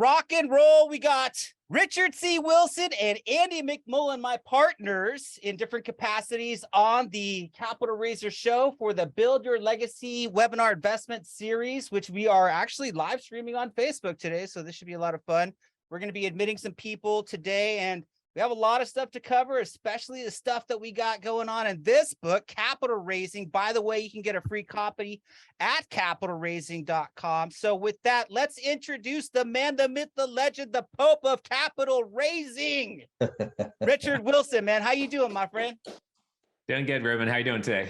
rock and roll. We got Richard C. Wilson and Andy McMullen, my partners in different capacities on the Capital Raiser show for the Build Your Legacy webinar investment series, which we are actually live streaming on Facebook today. So this should be a lot of fun. We're going to be admitting some people today, and we have a lot of stuff to cover, especially the stuff that we got going on in this book, Capital Raising. By the way, you can get a free copy at capitalraising.com. So with that, let's introduce the man, the myth, the legend, the Pope of capital raising. Richard Wilson, man. How you doing, my friend? Doing good, Ruben. How you doing today?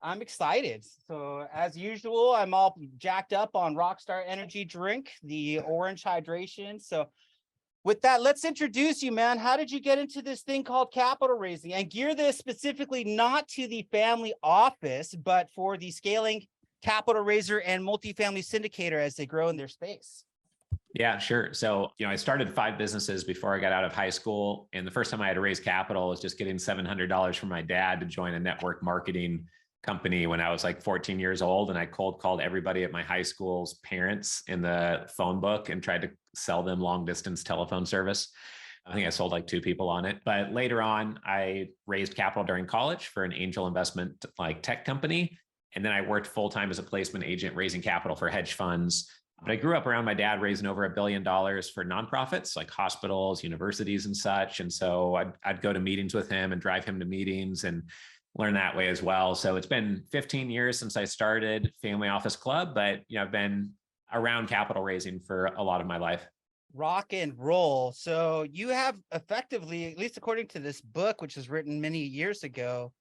I'm excited. So as usual, I'm all jacked up on Rockstar Energy Drink, the orange hydration. So with that, let's introduce you, man. How did you get into this thing called capital raising, and gear this specifically not to the family office, but for the scaling capital raiser and multifamily syndicator as they grow in their space? Yeah, sure. So, I started 5 businesses before I got out of high school. And the first time I had to raise capital was just getting $700 from my dad to join a network marketing company when I was like 14 years old. And I cold called everybody at my high school's parents in the phone book and tried to sell them long distance telephone service. I think I sold like 2 people on it. But later on, I raised capital during college for an angel investment like tech company. And then I worked full time as a placement agent raising capital for hedge funds. But I grew up around my dad raising over $1 billion for nonprofits like hospitals, universities, and such. And so I'd go to meetings with him and drive him to meetings and learn that way as well. So it's been 15 years since I started Family Office Club, but I've been around capital raising for a lot of my life. Rock and roll. So you have effectively, at least according to this book, which was written many years ago,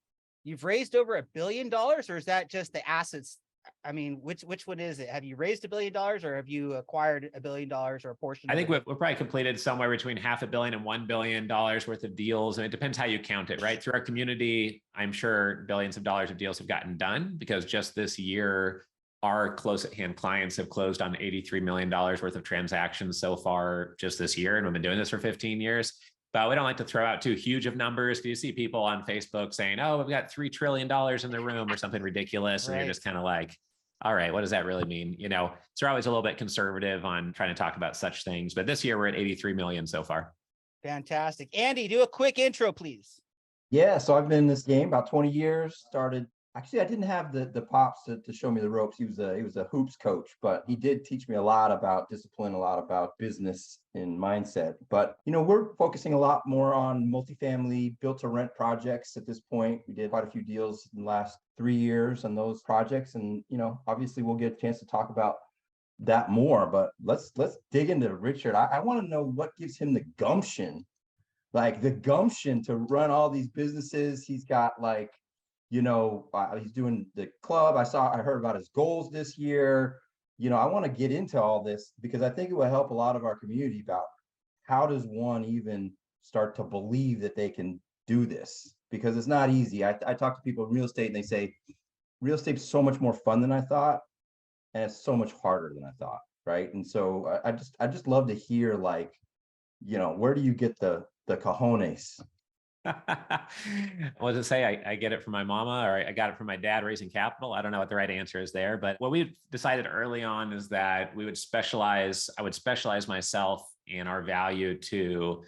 you've raised over $1 billion, or is that just the assets? I mean, which one is it? Have you raised $1 billion, or have you acquired $1 billion or a portion? I think we've probably completed somewhere between $500 million and $1 billion worth of deals. And it depends how you count it, right? Through our community, I'm sure billions of dollars of deals have gotten done, because just this year, our close at hand clients have closed on $83 million worth of transactions so far just this year. And we've been doing this for 15 years. But we don't like to throw out too huge of numbers. You see people on Facebook saying, oh, we've got $3 trillion in the room or something ridiculous. Right. And you're just kind of like, all right, what does that really mean? So we're always a little bit conservative on trying to talk about such things. But this year we're at 83 million so far. Fantastic. Andy, do a quick intro, please. Yeah, so I've been in this game about 20 years. Actually, I didn't have the pops to show me the ropes. He was a hoops coach, but he did teach me a lot about discipline, a lot about business and mindset. But we're focusing a lot more on multifamily built to rent projects at this point. We did quite a few deals in the last 3 years on those projects, and obviously we'll get a chance to talk about that more. But let's dig into Richard. I want to know what gives him the gumption, to run all these businesses. He's got he's doing the club. I heard about his goals this year. I want to get into all this because I think it will help a lot of our community about how does one even start to believe that they can do this, because it's not easy. I talk to people in real estate and they say, real estate's so much more fun than I thought, and it's so much harder than I thought. Right. And so I just love to hear, where do you get the cojones? What does it say? I get it from my mama, or I got it from my dad raising capital. I don't know what the right answer is there, but what we decided early on is that I would specialize myself and our value to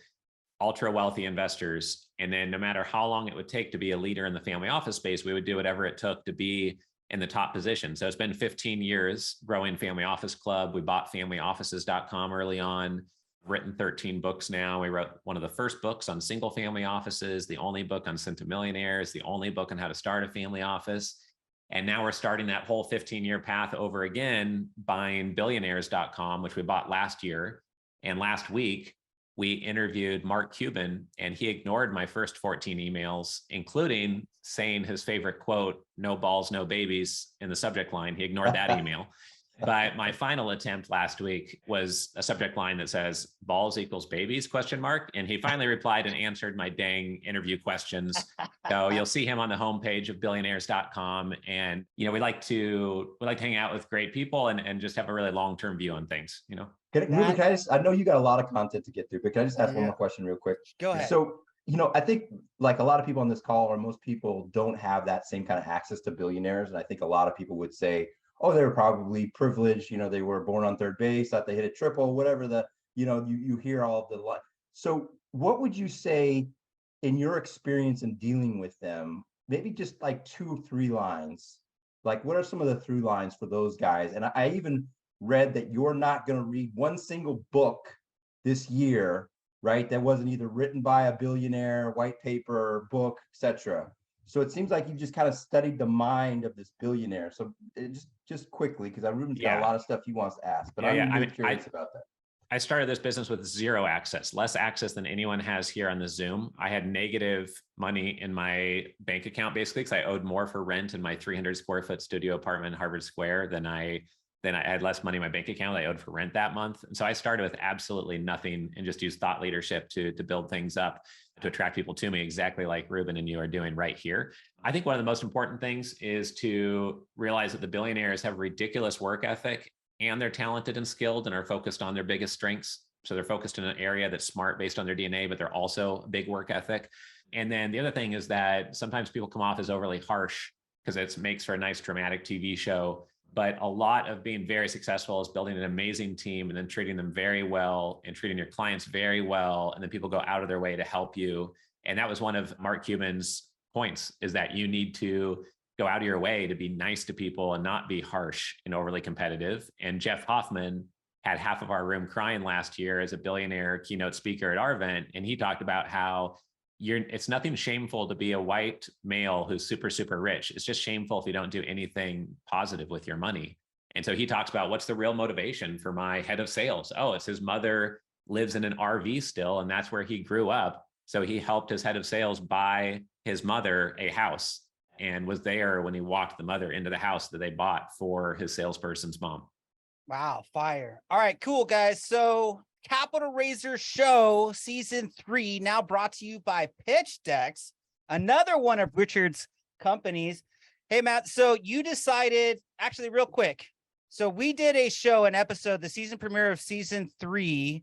ultra wealthy investors. And then no matter how long it would take to be a leader in the family office space, we would do whatever it took to be in the top position. So it's been 15 years growing Family Office Club. We bought familyoffices.com early on. Written 13 books now. We wrote one of the first books on single family offices, the only book on centimillionaires, the only book on how to start a family office. And now we're starting that whole 15-year path over again, buying billionaires.com, which we bought last year. And last week, we interviewed Mark Cuban, and he ignored my first 14 emails, including saying his favorite quote, "No balls, no babies," in the subject line. He ignored that email. But my final attempt last week was a subject line that says balls equals babies ? And he finally replied and answered my dang interview questions. So you'll see him on the homepage of billionaires.com. And, we like to hang out with great people and just have a really long-term view on things, I know you got a lot of content to get through, but can I just ask one more question real quick? Go ahead. So, I think like a lot of people on this call, or most people, don't have that same kind of access to billionaires. And I think a lot of people would say, oh, they were probably privileged, they were born on third base, thought they hit a triple, whatever you hear all of so what would you say in your experience in dealing with them, maybe just like 2 or 3 lines, like what are some of the through lines for those guys? And I even read that you're not going to read one single book this year, right? That wasn't either written by a billionaire, white paper, book, etc. So it seems like you just kind of studied the mind of this billionaire. So just quickly, because Ruben's got a lot of stuff he wants to ask, but I'm really curious about that. I started this business with zero access, less access than anyone has here on the Zoom. I had negative money in my bank account, basically, because I owed more for rent in my 300 square foot studio apartment in Harvard Square than I had less money in my bank account I owed for rent that month. And so I started with absolutely nothing and just used thought leadership to build things up, to attract people to me, exactly like Ruben and you are doing right here. I think one of the most important things is to realize that the billionaires have ridiculous work ethic, and they're talented and skilled and are focused on their biggest strengths. So they're focused in an area that's smart based on their DNA, but they're also a big work ethic. And then the other thing is that sometimes people come off as overly harsh because it makes for a nice dramatic TV show. But a lot of being very successful is building an amazing team and then treating them very well and treating your clients very well. And then people go out of their way to help you. And that was one of Mark Cuban's points, is that you need to go out of your way to be nice to people and not be harsh and overly competitive. And Jeff Hoffman had half of our room crying last year as a billionaire keynote speaker at our event. And he talked about how it's nothing shameful to be a white male who's super, super rich. It's just shameful if you don't do anything positive with your money. And so he talks about, what's the real motivation for my head of sales? Oh, it's his mother lives in an RV still, and that's where he grew up. So he helped his head of sales buy his mother a house, and was there when he walked the mother into the house that they bought for his salesperson's mom. Wow, fire. All right, cool, guys. So Capital Raiser Show Season 3, now brought to you by Pitch Decks, another one of Richard's companies. Hey, Matt, so you decided, actually real quick, so we did a show, an episode, the season premiere of Season 3,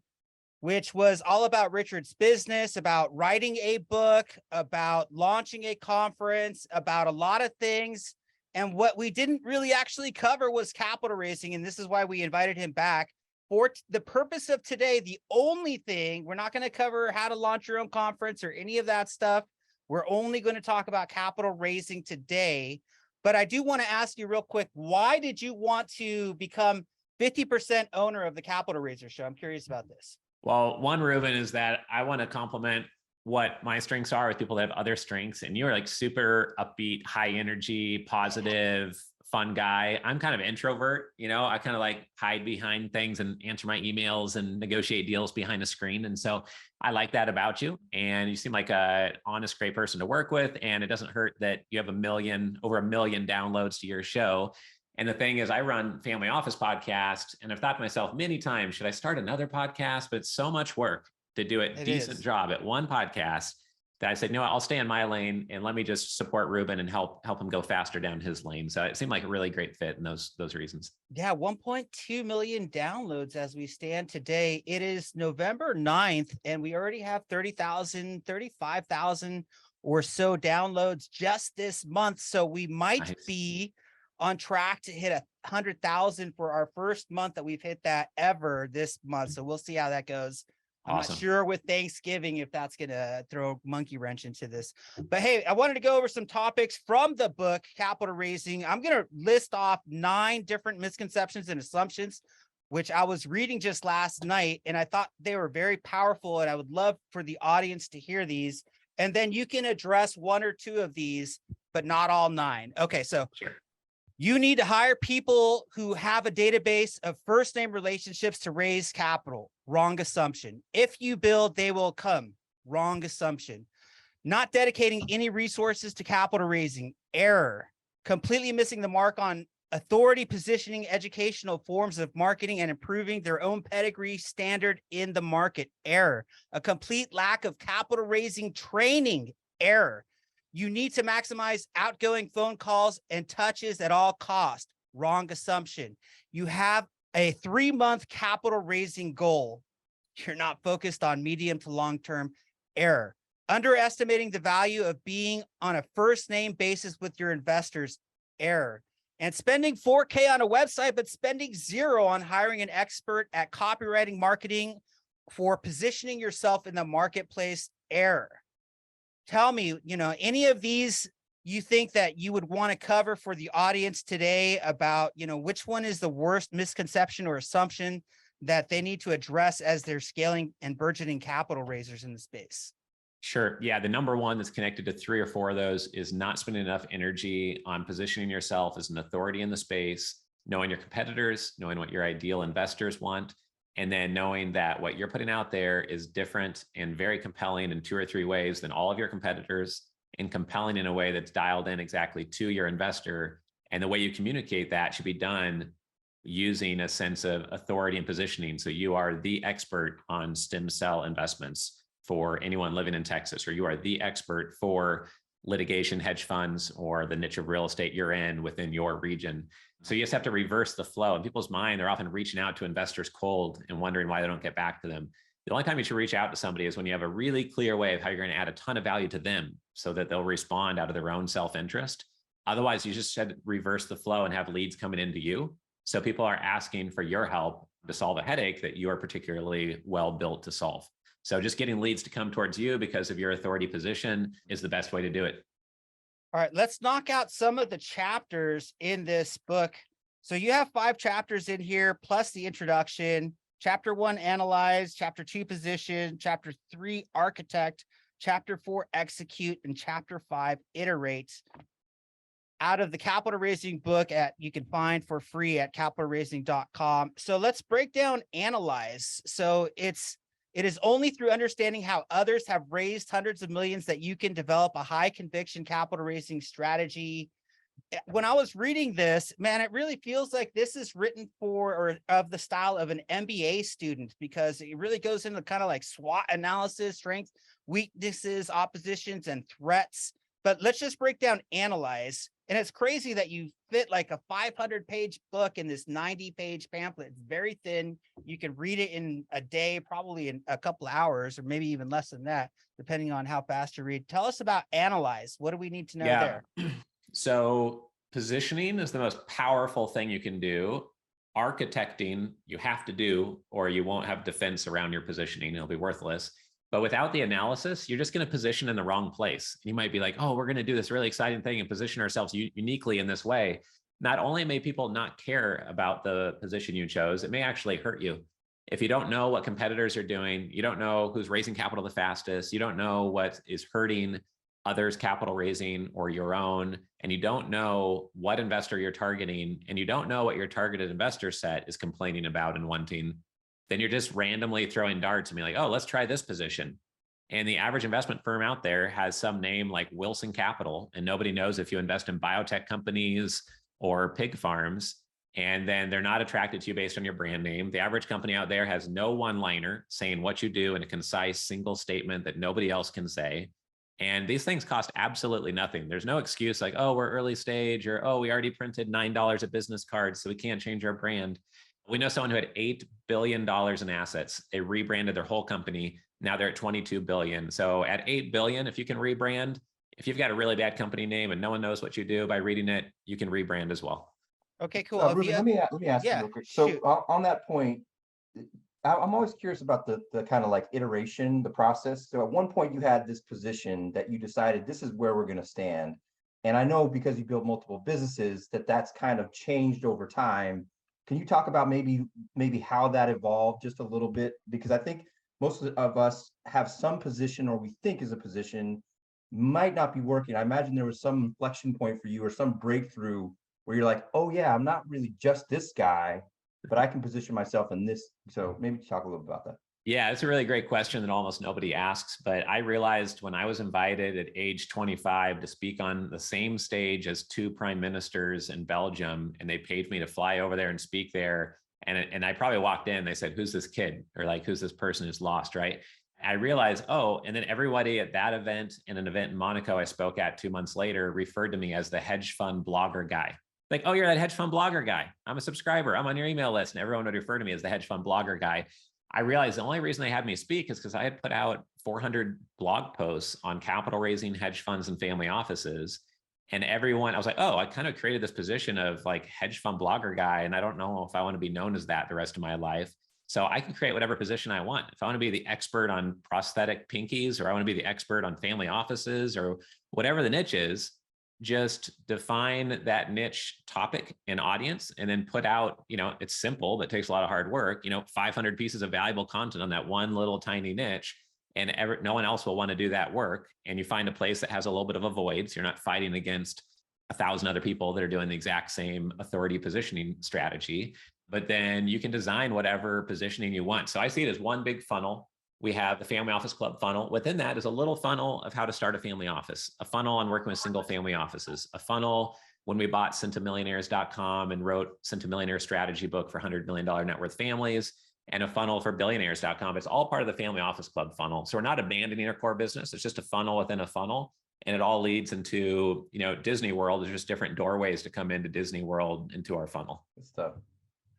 which was all about Richard's business, about writing a book, about launching a conference, about a lot of things. And what we didn't really actually cover was capital raising. And this is why we invited him back. For the purpose of today, the only thing, we're not going to cover how to launch your own conference or any of that stuff. We're only going to talk about capital raising today. But I do want to ask you real quick, why did you want to become 50% owner of the Capital Raiser Show? I'm curious about this. Well, one, Ruben, is that I want to compliment what my strengths are with people that have other strengths. And you're like super upbeat, high energy, positive, fun guy. I'm kind of introvert, I kind of like hide behind things and answer my emails and negotiate deals behind a screen. And so I like that about you. And you seem like an honest, great person to work with. And it doesn't hurt that you have over 1 million downloads to your show. And the thing is, I run Family Office podcast, and I've thought to myself many times, should I start another podcast? But it's so much work to do a decent job at one podcast that I said, no, I'll stay in my lane and let me just support Ruben and help him go faster down his lane. So it seemed like a really great fit in those reasons. Yeah, 1.2 million downloads as we stand today. It is November 9th, and we already have 30,000, 35,000 or so downloads just this month. So we might be on track to hit 100,000 for our first month that we've hit that ever this month. So we'll see how that goes. I'm not sure with Thanksgiving if that's going to throw a monkey wrench into this. But hey, I wanted to go over some topics from the book, Capital Raising. I'm going to list off 9 different misconceptions and assumptions, which I was reading just last night, and I thought they were very powerful, and I would love for the audience to hear these. And then you can address 1 or 2 of these, but not all 9. Okay, so sure. You need to hire people who have a database of first name relationships to raise capital. Wrong assumption. If you build, they will come. Wrong assumption. Not dedicating any resources to capital raising. Error. Completely missing the mark on authority positioning educational forms of marketing and improving their own pedigree standard in the market. Error. A complete lack of capital raising training. Error. You need to maximize outgoing phone calls and touches at all costs. Wrong assumption. You have a 3-month capital raising goal. You're not focused on medium to long-term. Error. Underestimating the value of being on a first name basis with your investors. Error. And spending 4K on a website, but spending zero on hiring an expert at copywriting marketing for positioning yourself in the marketplace error. Tell me, any of these you think that you would want to cover for the audience today about, which one is the worst misconception or assumption that they need to address as they're scaling and burgeoning capital raisers in the space? Sure. Yeah. The number one that's connected to 3 or 4 of those is not spending enough energy on positioning yourself as an authority in the space, knowing your competitors, knowing what your ideal investors want, and then knowing that what you're putting out there is different and very compelling in 2 or 3 ways than all of your competitors, and compelling in a way that's dialed in exactly to your investor. And the way you communicate that should be done using a sense of authority and positioning. So you are the expert on stem cell investments for anyone living in Texas, or you are the expert for litigation hedge funds or the niche of real estate you're in within your region. So you just have to reverse the flow. In people's mind, they're often reaching out to investors cold and wondering why they don't get back to them. The only time you should reach out to somebody is when you have a really clear way of how you're going to add a ton of value to them so that they'll respond out of their own self-interest. Otherwise, you just should reverse the flow and have leads coming into you. So people are asking for your help to solve a headache that you are particularly well built to solve. So just getting leads to come towards you because of your authority position is the best way to do it. All right, let's knock out some of the chapters in this book. So you have 5 chapters in here, plus the introduction. Chapter 1, analyze. Chapter 2, position. Chapter 3, architect. Chapter 4, execute. And chapter 5, iterate. Out of the capital raising book you can find for free at capitalraising.com. So let's break down analyze. So it is only through understanding how others have raised hundreds of millions that you can develop a high conviction capital raising strategy. When I was reading this, man, it really feels like this is written for or of the style of an MBA student, because it really goes into kind of like SWOT analysis, strengths, weaknesses, oppositions, and threats. But let's just break down analyze. And it's crazy that you fit like a 500-page book in this 90-page pamphlet. It's very thin. You can read it in a day, probably in a couple hours, or maybe even less than that, depending on how fast you read. Tell us about analyze. What do we need to know there? So positioning is the most powerful thing you can do. Architecting, you have to do, or you won't have defense around your positioning. It'll be worthless. But without the analysis, you're just going to position in the wrong place. You might be like, oh, we're going to do this really exciting thing and position ourselves uniquely in this way. Not only may people not care about the position you chose, it may actually hurt you. If you don't know what competitors are doing, you don't know who's raising capital the fastest, you don't know what is hurting others' capital raising or your own, and you don't know what investor you're targeting, and you don't know what your targeted investor set is complaining about and wanting, then you're just randomly throwing darts and be like, oh, let's try this position. And the average investment firm out there has some name like Wilson Capital, and nobody knows if you invest in biotech companies or pig farms, and then they're not attracted to you based on your brand name. The average company out there has no one-liner saying what you do in a concise single statement that nobody else can say. And these things cost absolutely nothing. There's no excuse like, oh, we're early stage, or, oh, we already printed $9 a business card, so we can't change our brand. We know someone who had $8 billion in assets. They rebranded their whole company. Now they're at 22 billion. So at 8 billion, if you can rebrand, if you've got a really bad company name and no one knows what you do by reading it, you can rebrand as well. Okay, cool. Ruben, let me ask you real quick. So on that point, I'm always curious about the kind of like iteration, the process. So at one point you had this position that you decided this is where we're going to stand. And I know because you built multiple businesses that's kind of changed over time. Can you talk about maybe how that evolved just a little bit? Because I think most of us have some position, or we think is a position, might not be working. I imagine there was some inflection point for you or some breakthrough where you're like, oh yeah, I'm not really just this guy, but I can position myself in this. So maybe talk a little bit about that. Yeah, it's a really great question that almost nobody asks, but I realized when I was invited at age 25 to speak on the same stage as 2 prime ministers in Belgium, and they paid me to fly over there and speak there. And I probably walked in, they said, who's this kid? Or like, who's this person who's lost, right? I realized, oh, and then everybody at that event and an event in Monaco I spoke at 2 months later referred to me as the hedge fund blogger guy. Like, oh, you're that hedge fund blogger guy. I'm a subscriber. I'm on your email list. And everyone would refer to me as the hedge fund blogger guy. I realized the only reason they had me speak is because I had put out 400 blog posts on capital raising, hedge funds, and family offices. And everyone, I was like, oh, I kind of created this position of like hedge fund blogger guy. And I don't know if I want to be known as that the rest of my life. So I can create whatever position I want. If I want to be the expert on prosthetic pinkies, or I want to be the expert on family offices, or whatever the niche is, just define that niche topic and audience, and then put out, it's simple, but it takes a lot of hard work, 500 pieces of valuable content on that one little tiny niche. And no one else will want to do that work. And you find a place that has a little bit of a void. So you're not fighting against 1,000 other people that are doing the exact same authority positioning strategy, but then you can design whatever positioning you want. So I see it as one big funnel. We have the Family Office Club funnel. Within that is a little funnel of how to start a family office, a funnel on working with single family offices, a funnel when we bought centimillionaires.com and wrote Centimillionaire strategy book for $100 million net worth families, and a funnel for billionaires.com. It's all part of the Family Office Club funnel. So we're not abandoning our core business. It's just a funnel within a funnel. And it all leads into, Disney World. There's just different doorways to come into Disney World into our funnel. Good stuff.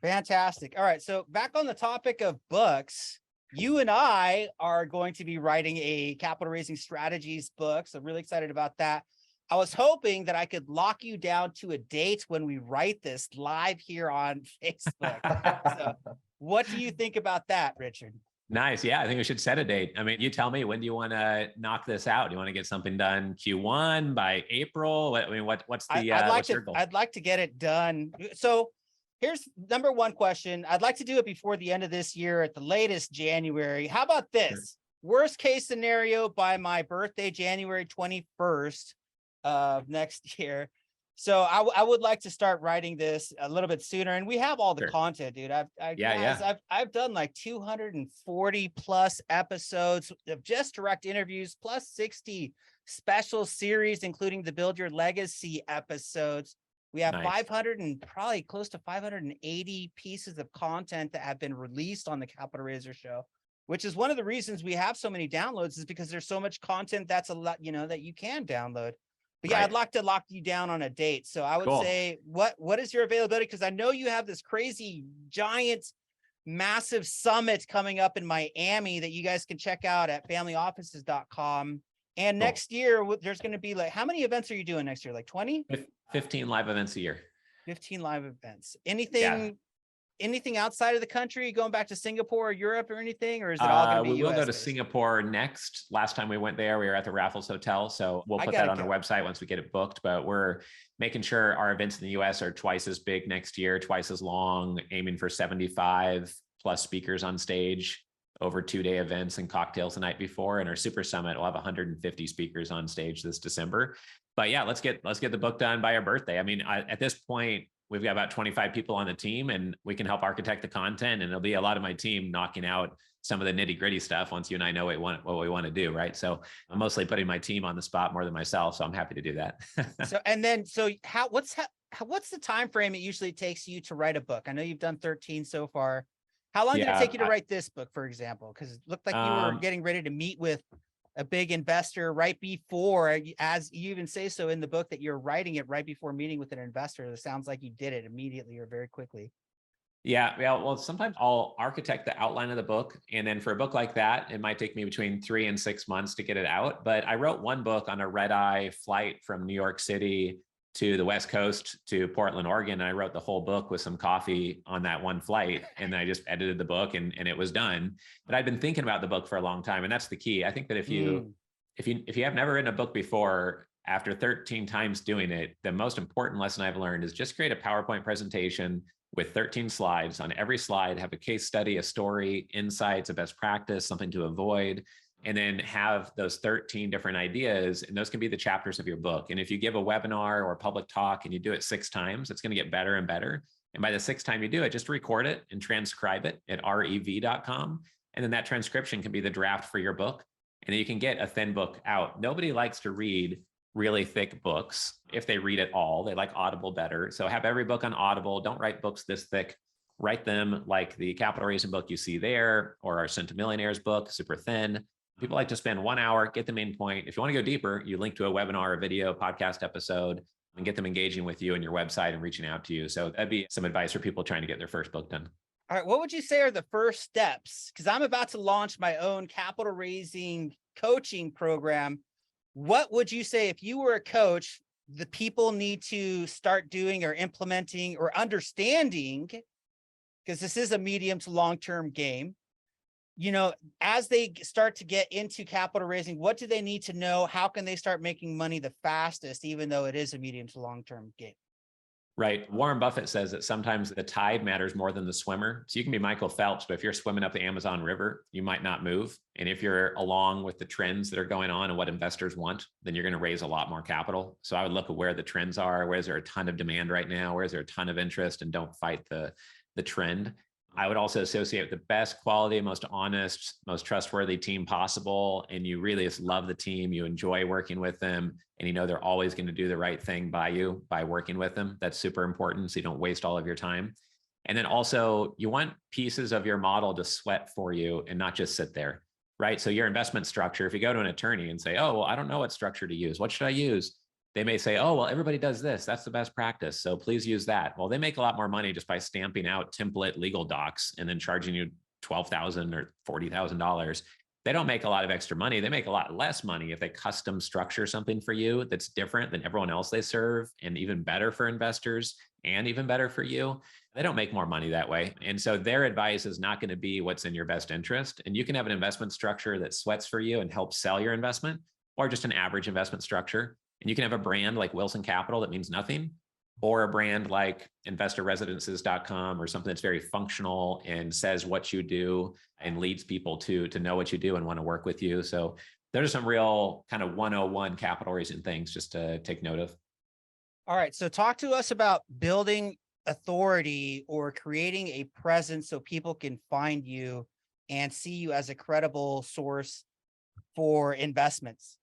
Fantastic. All right. So back on the topic of books, you and I are going to be writing a capital raising strategies book. So really excited about that. I was hoping that I could lock you down to a date when we write this live here on Facebook. So what do you think about that, Richard? Nice. Yeah, I think we should set a date. I mean, you tell me, when do you want to knock this out? Do you want to get something done Q1 by April? What's your goal? I'd like to get it done. So here's number one question. I'd like to do it before the end of this year, at the latest January. How about this? Sure. Worst case scenario, by my birthday, January 21st of next year. So I would like to start writing this a little bit sooner, and we have all the content, dude. I've done like 240 plus episodes of just direct interviews, plus 60 special series, including the Build Your Legacy episodes. We have 500 and probably close to 580 pieces of content that have been released on the Capital Raiser Show, which is one of the reasons we have so many downloads, is because there's so much content that's a lot, that you can download. But yeah, I'd like to lock you down on a date. So I would say, what is your availability? Because I know you have this crazy, giant, massive summit coming up in Miami that you guys can check out at familyoffices.com. And next year, there's going to be how many events are you doing next year? Like 20? 15 live events a year. 15 live events. Anything outside of the country, going back to Singapore or Europe or anything, or is it all going to be we will US go to based? Singapore next. Last time we went there, we were at the Raffles Hotel. So we'll put that on our website once we get it booked, but we're making sure our events in the US are twice as big next year, twice as long, aiming for 75 plus speakers on stage over 2-day events and cocktails the night before. And our Super Summit will have 150 speakers on stage this December. But yeah, let's get the book done by our birthday. I mean, at this point, we've got about 25 people on the team, and we can help architect the content, and it'll be a lot of my team knocking out some of the nitty gritty stuff once you and I know what we want to do. Right. So I'm mostly putting my team on the spot more than myself. So I'm happy to do that. What's the time frame it usually takes you to write a book? I know you've done 13 so far. How long did it take you to write this book, for example? Because it looked like you were getting ready to meet with a big investor right before, as you even say so in the book, that you're writing it right before meeting with an investor. It sounds like you did it immediately or very quickly. Yeah. Well, sometimes I'll architect the outline of the book. And then for a book like that, it might take me between 3 and 6 months to get it out. But I wrote one book on a red-eye flight from New York City to the West Coast to Portland, Oregon. And I wrote the whole book with some coffee on that one flight. And then I just edited the book and it was done. But I'd been thinking about the book for a long time. And that's the key. I think that if you have never written a book before, after 13 times doing it, the most important lesson I've learned is just create a PowerPoint presentation with 13 slides. On every slide, have a case study, a story, insights, a best practice, something to avoid, and then have those 13 different ideas. And those can be the chapters of your book. And if you give a webinar or a public talk and you do it 6 times, it's going to get better and better. And by the 6th time you do it, just record it and transcribe it at rev.com. And then that transcription can be the draft for your book. And then you can get a thin book out. Nobody likes to read really thick books. If they read at all, they like Audible better. So have every book on Audible. Don't write books this thick. Write them like the Capital Raising book you see there, or our Centimillionaires book, super thin. People like to spend 1 hour, get the main point. If you want to go deeper, you link to a webinar, a video, podcast episode, and get them engaging with you and your website and reaching out to you. So that'd be some advice for people trying to get their first book done. All right. What would you say are the first steps? Because I'm about to launch my own capital raising coaching program. What would you say if you were a coach? the people need to start doing or implementing or understanding, because this is a medium to long-term game, as they start to get into capital raising, what do they need to know? How can they start making money the fastest, even though it is a medium to long-term game? Right. Warren Buffett says that sometimes the tide matters more than the swimmer. So you can be Michael Phelps, but if you're swimming up the Amazon River, you might not move. And if you're along with the trends that are going on and what investors want, then you're going to raise a lot more capital. So I would look at where the trends are. Where is there a ton of demand right now? Where is there a ton of interest? And don't fight the trend. I would also associate with the best quality, most honest, most trustworthy team possible. And you really just love the team. You enjoy working with them. And they're always going to do the right thing by you by working with them. That's super important. So you don't waste all of your time. And then also you want pieces of your model to sweat for you and not just sit there, right? So your investment structure, if you go to an attorney and say, oh, well, I don't know what structure to use. What should I use? They may say, oh, well, everybody does this. That's the best practice. So please use that. Well, they make a lot more money just by stamping out template legal docs and then charging you $12,000 or $40,000. They don't make a lot of extra money. They make a lot less money if they custom structure something for you that's different than everyone else they serve, and even better for investors and even better for you. They don't make more money that way. And so their advice is not going to be what's in your best interest. And you can have an investment structure that sweats for you and helps sell your investment, or just an average investment structure. And you can have a brand like Wilson Capital that means nothing, or a brand like investorresidences.com, or something that's very functional and says what you do and leads people to know what you do and want to work with you. So there's some real kind of 101 capital raising things just to take note of. All right. So talk to us about building authority or creating a presence so people can find you and see you as a credible source for investments.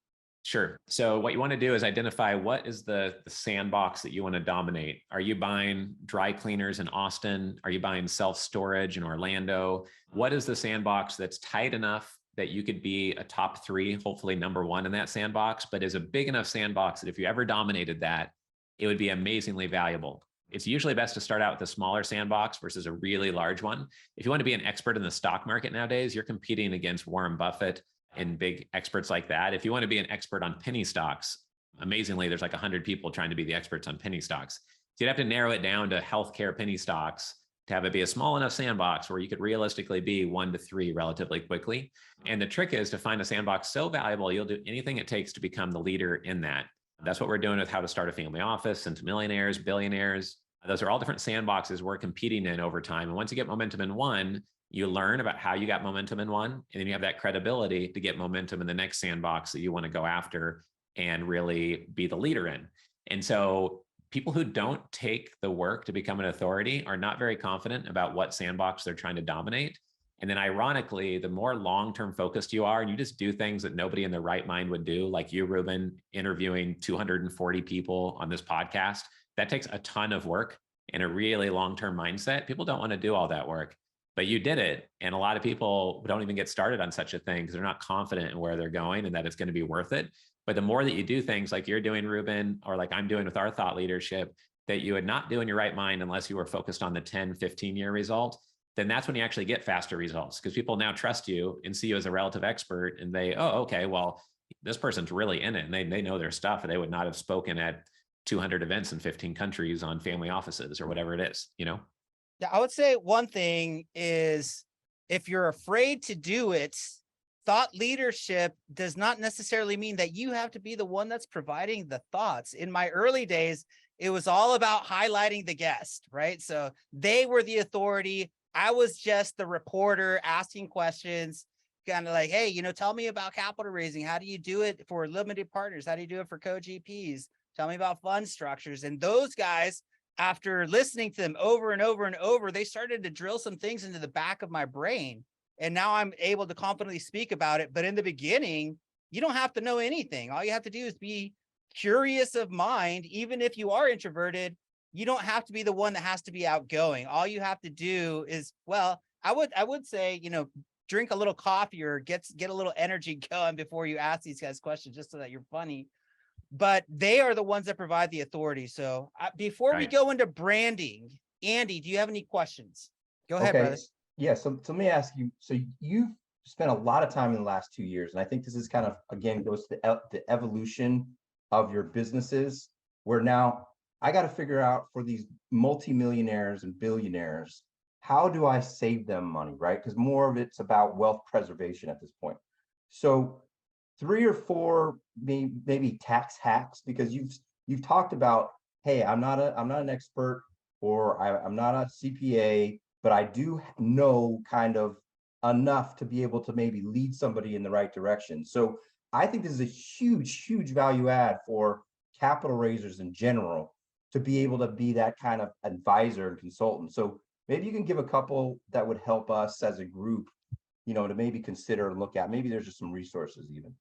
Sure. So what you want to do is identify what is the sandbox that you want to dominate. Are you buying dry cleaners in Austin? Are you buying self-storage in Orlando? What is the sandbox that's tight enough that you could be a top 3, hopefully number 1 in that sandbox, but is a big enough sandbox that if you ever dominated that, it would be amazingly valuable. It's usually best to start out with a smaller sandbox versus a really large one. If you want to be an expert in the stock market nowadays, you're competing against Warren Buffett and big experts like that. If you want to be an expert on penny stocks, amazingly, there's like 100 people trying to be the experts on penny stocks. So you'd have to narrow it down to healthcare penny stocks to have it be a small enough sandbox where you could realistically be 1 to 3 relatively quickly. And the trick is to find a sandbox so valuable, you'll do anything it takes to become the leader in that. That's what we're doing with How to Start a Family Office, into millionaires, billionaires. Those are all different sandboxes we're competing in over time. And once you get momentum in one, you learn about how you got momentum in one, and then you have that credibility to get momentum in the next sandbox that you want to go after and really be the leader in. And so people who don't take the work to become an authority are not very confident about what sandbox they're trying to dominate. And then ironically, the more long-term focused you are, and you just do things that nobody in their right mind would do, like you, Ruben, interviewing 240 people on this podcast, that takes a ton of work and a really long-term mindset. People don't want to do all that work. But you did it. And a lot of people don't even get started on such a thing because they're not confident in where they're going and that it's going to be worth it. But the more that you do things like you're doing, Ruben, or like I'm doing with our thought leadership, that you would not do in your right mind unless you were focused on the 10, 15-year result, then that's when you actually get faster results, because people now trust you and see you as a relative expert. And they, oh, okay, well, this person's really in it and they know their stuff. And they would not have spoken at 200 events in 15 countries on family offices or whatever it is, Yeah, I would say one thing is, if you're afraid to do it, thought leadership does not necessarily mean that you have to be the one that's providing the thoughts. In my early days, it was all about highlighting the guest, right? So they were the authority. I was just the reporter asking questions, kind of like, hey, tell me about capital raising. How do you do it for limited partners? How do you do it for co-GPs? Tell me about fund structures. And those guys, after listening to them over and over and over, they started to drill some things into the back of my brain. And now I'm able to confidently speak about it. But in the beginning, you don't have to know anything. All you have to do is be curious of mind. Even if you are introverted, you don't have to be the one that has to be outgoing. All you have to do is, well, I would say, drink a little coffee or get a little energy going before you ask these guys questions, just so that you're funny. But they are the ones that provide the authority. So before we go into branding, Andy, do you have any questions? Go ahead, brother. Yeah. So let me ask you. So you've spent a lot of time in the last 2 years, and I think this is kind of, again, goes to the evolution of your businesses. where now I got to figure out for these multimillionaires and billionaires, how do I save them money, right? Because more of it's about wealth preservation at this point. So 3 or 4 maybe tax hacks, because you've talked about, hey, I'm not an expert, or I'm not a CPA, but I do know kind of enough to be able to maybe lead somebody in the right direction. So I think this is a huge value add for capital raisers in general, to be able to be that kind of advisor and consultant. So maybe you can give a couple that would help us as a group, to maybe consider and look at. Maybe there's just some resources even.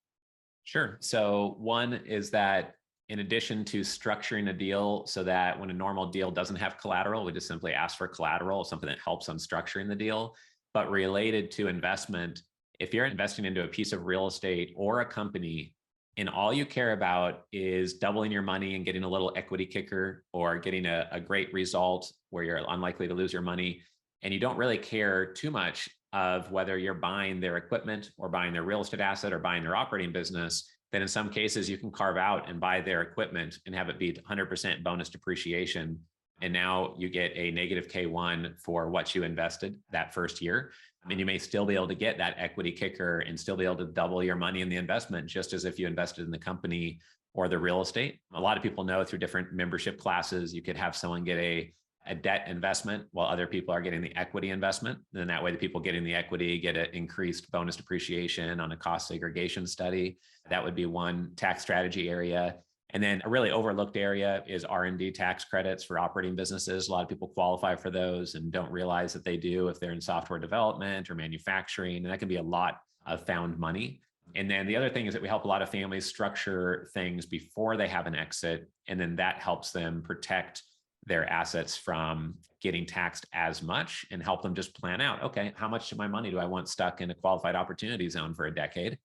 Sure. So one is that in addition to structuring a deal so that when a normal deal doesn't have collateral, we just simply ask for collateral, something that helps on structuring the deal. But related to investment, if you're investing into a piece of real estate or a company, and all you care about is doubling your money and getting a little equity kicker, or getting a great result where you're unlikely to lose your money, and you don't really care too much of whether you're buying their equipment or buying their real estate asset or buying their operating business, then in some cases you can carve out and buy their equipment and have it be 100% bonus depreciation. And now you get a negative K1 for what you invested that first year. I mean, you may still be able to get that equity kicker and still be able to double your money in the investment, just as if you invested in the company or the real estate. A lot of people know through different membership classes, you could have someone get a debt investment while other people are getting the equity investment. And then that way the people getting the equity get an increased bonus depreciation on a cost segregation study. That would be one tax strategy area. And then a really overlooked area is R&D tax credits for operating businesses. A lot of people qualify for those and don't realize that they do if they're in software development or manufacturing, and that can be a lot of found money. And then the other thing is that we help a lot of families structure things before they have an exit, and then that helps them protect their assets from getting taxed as much and help them just plan out, okay, how much of my money do I want stuck in a qualified opportunity zone for a decade?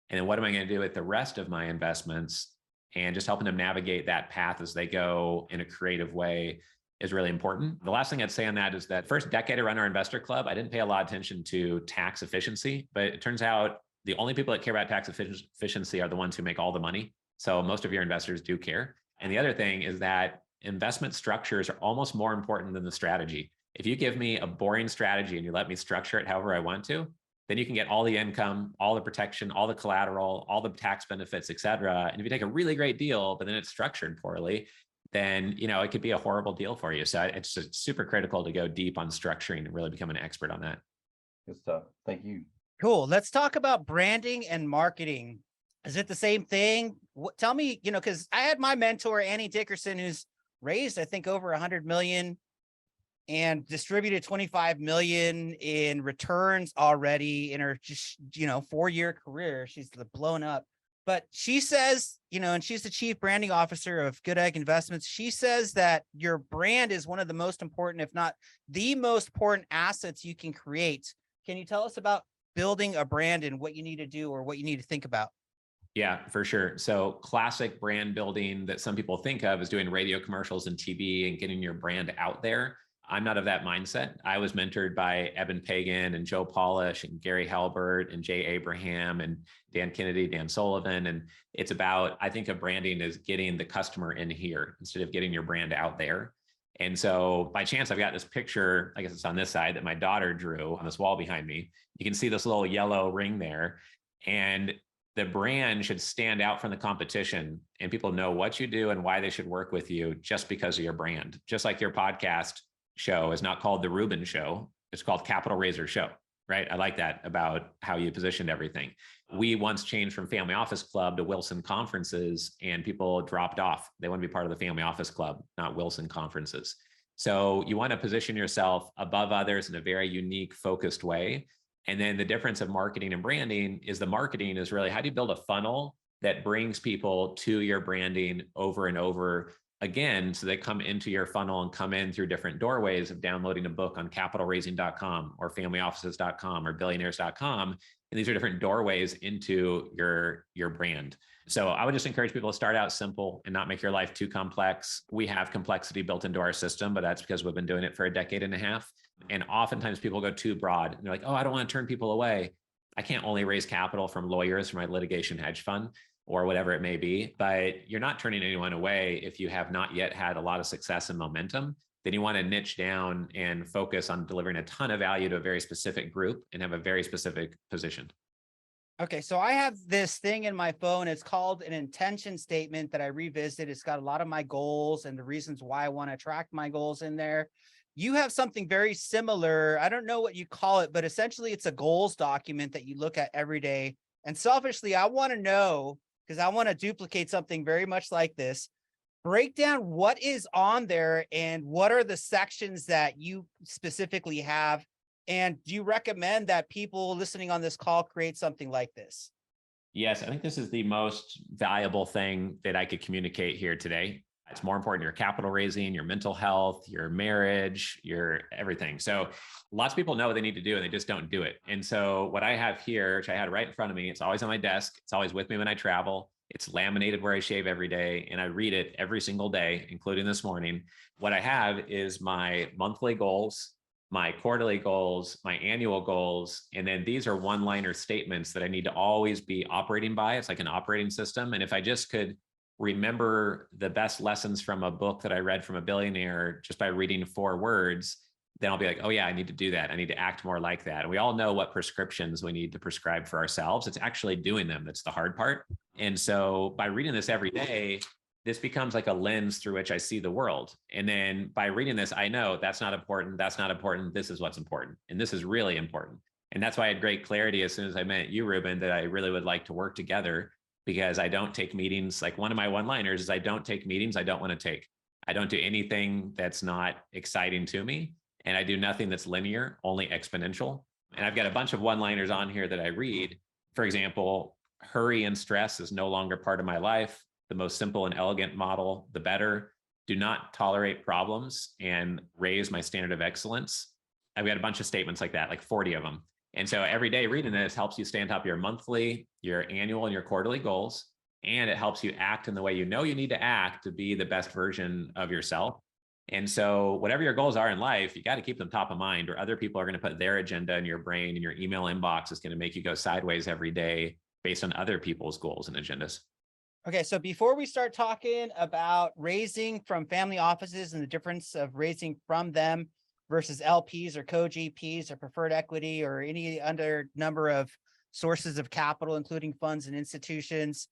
And then what am I going to do with the rest of my investments? And just helping them navigate that path as they go in a creative way is really important. The last thing I'd say on that is that first decade I run our investor club, I didn't pay a lot of attention to tax efficiency, but it turns out the only people that care about tax efficiency are the ones who make all the money. So most of your investors do care. And the other thing is that investment structures are almost more important than the strategy. If you give me a boring strategy and you let me structure it however I want to, then you can get all the income, all the protection, all the collateral, all the tax benefits, et cetera. And if you take a really great deal, but then it's structured poorly, then it could be a horrible deal for you. So it's just super critical to go deep on structuring and really become an expert on that. Good stuff. Thank you. Cool. Let's talk about branding and marketing. Is it the same thing? Tell me, because I had my mentor, Annie Dickerson, who's raised, I think, over 100 million and distributed 25 million in returns already in her just 4-year career. She's blown up. But she says, and she's the chief branding officer of Good Egg Investments. She says that your brand is one of the most important, if not the most important assets you can create. Can you tell us about building a brand and what you need to do or what you need to think about? Yeah, for sure. So classic brand building that some people think of is doing radio commercials and TV and getting your brand out there. I'm not of that mindset. I was mentored by Eben Pagan and Joe Polish and Gary Halbert and Jay Abraham and Dan Kennedy, Dan Sullivan. And it's about, I think of branding as getting the customer in here instead of getting your brand out there. And so by chance, I've got this picture, I guess it's on this side, that my daughter drew on this wall behind me. You can see this little yellow ring there. And the brand should stand out from the competition, and people know what you do and why they should work with you just because of your brand. Just like your podcast show is not called The Rubin Show, it's called Capital Raiser Show, right? I like that about how you positioned everything. We once changed from Family Office Club to Wilson Conferences, and people dropped off. They want to be part of the Family Office Club, not Wilson Conferences. So you want to position yourself above others in a very unique, focused way. And then the difference of marketing and branding is the marketing is really how do you build a funnel that brings people to your branding over and over again, so they come into your funnel and come in through different doorways of downloading a book on capitalraising.com or familyoffices.com or billionaires.com. And these are different doorways into your brand. So I would just encourage people to start out simple and not make your life too complex. We have complexity built into our system, but that's because we've been doing it for a decade and a half. And oftentimes people go too broad and they're like, oh, I don't want to turn people away. I can't only raise capital from lawyers for my litigation hedge fund. or whatever it may be. But you're not turning anyone away if you have not yet had a lot of success and momentum. Then you want to niche down and focus on delivering a ton of value to a very specific group and have a very specific position. Okay, so I have this thing in my phone. It's called an intention statement that I revisit. It's got a lot of my goals and the reasons why I want to track my goals in there. You have something very similar. I don't know what you call it, but essentially it's a goals document that you look at every day. And selfishly, I want to know, because I want to duplicate something very much like this. Break down what is on there and what are the sections that you specifically have. And do you recommend that people listening on this call create something like this? Yes, I think this is the most valuable thing that I could communicate here today. It's more important your capital raising, your mental health, your marriage, your everything. So lots of people know what they need to do and they just don't do it. And so what I have here, which I had right in front of me, it's always on my desk. It's always with me when I travel. It's laminated where I shave every day and I read it every single day, including this morning. What I have is my monthly goals, my quarterly goals, my annual goals. And then these are one-liner statements that I need to always be operating by. It's like an operating system. And if I just could remember the best lessons from a book that I read from a billionaire just by reading 4 words, then I'll be like, oh yeah, I need to do that. I need to act more like that. And we all know what prescriptions we need to prescribe for ourselves. It's actually doing them that's the hard part. And so by reading this every day, this becomes like a lens through which I see the world. And then by reading this, I know that's not important. That's not important. This is what's important. And this is really important. And that's why I had great clarity as soon as I met you, Ruben, that I really would like to work together, because I don't take meetings. Like one of my one-liners is I don't take meetings I don't want to take. I don't do anything that's not exciting to me. And I do nothing that's linear, only exponential. And I've got a bunch of one-liners on here that I read. For example, hurry and stress is no longer part of my life. The most simple and elegant model, the better. Do not tolerate problems and raise my standard of excellence. I've got a bunch of statements like that, like 40 of them. And so every day reading this helps you stay on top of your monthly, your annual, and your quarterly goals. And it helps you act in the way you know you need to act to be the best version of yourself. And so whatever your goals are in life, you got to keep them top of mind, or other people are going to put their agenda in your brain, and your email inbox is going to make you go sideways every day based on other people's goals and agendas. Okay, so before we start talking about raising from family offices and the difference of raising from them versus LPs or co-GPs or preferred equity or any other number of sources of capital, including funds and institutions,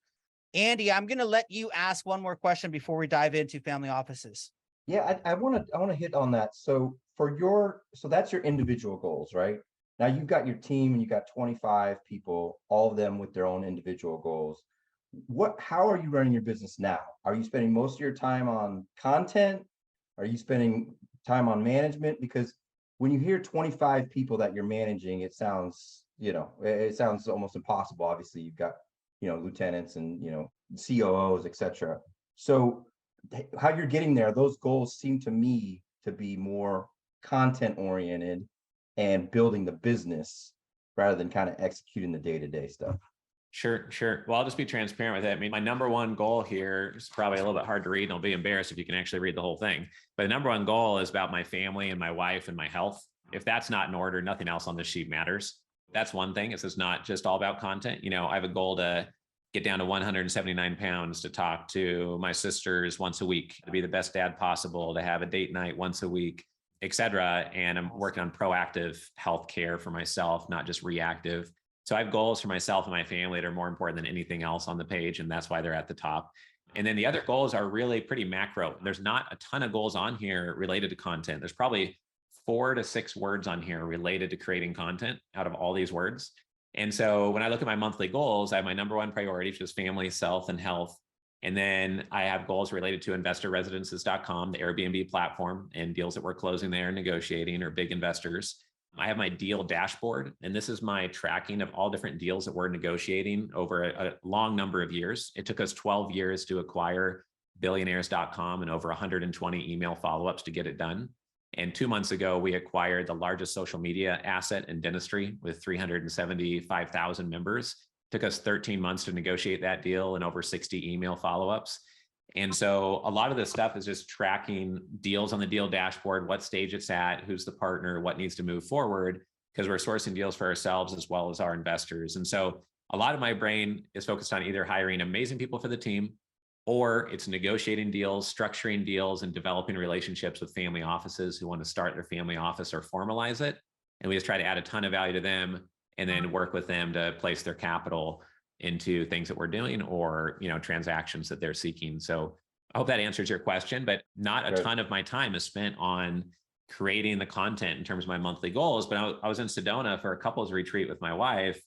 Andy, I'm going to let you ask one more question before we dive into family offices. Yeah, I want to hit on that. So so that's your individual goals, right? Now you've got your team and you've got 25 people, all of them with their own individual goals. How are you running your business now? Are you spending most of your time on content? Are you spending time on management? Because when you hear 25 people that you're managing, it sounds almost impossible. Obviously, you've got, lieutenants and, COOs, etc. So how you're getting there, those goals seem to me to be more content oriented and building the business rather than kind of executing the day-to-day stuff. Sure. Well, I'll just be transparent with it. I mean, my number one goal here is probably a little bit hard to read, and I'll be embarrassed if you can actually read the whole thing. But the number one goal is about my family and my wife and my health. If that's not in order, nothing else on this sheet matters. That's one thing. It's not just all about content. I have a goal to get down to 179 pounds, to talk to my sisters once a week, to be the best dad possible, to have a date night once a week, et cetera. And I'm working on proactive health care for myself, not just reactive. So I have goals for myself and my family that are more important than anything else on the page, and that's why they're at the top. And then the other goals are really pretty macro. There's not a ton of goals on here related to content. There's probably 4 to 6 words on here related to creating content out of all these words. And so when I look at my monthly goals, I have my number one priority, which is family, self, and health. And then I have goals related to investorresidences.com, the Airbnb platform, and deals that we're closing there and negotiating, or big investors. I have my deal dashboard, and this is my tracking of all different deals that we're negotiating over a long number of years. It took us 12 years to acquire billionaires.com and over 120 email follow-ups to get it done. And 2 months ago, we acquired the largest social media asset in dentistry with 375,000 members. It took us 13 months to negotiate that deal and over 60 email follow-ups. And so a lot of this stuff is just tracking deals on the deal dashboard, what stage it's at, who's the partner, what needs to move forward, because we're sourcing deals for ourselves as well as our investors. And so A lot of my brain is focused on either hiring amazing people for the team, or it's negotiating deals, structuring deals, and developing relationships with family offices who want to start their family office or formalize it. And we just try to add a ton of value to them and then work with them to place their capital into things that we're doing or, transactions that they're seeking. So I hope that answers your question, but not a ton of my time is spent on creating the content in terms of my monthly goals. But I was in Sedona for a couples retreat with my wife,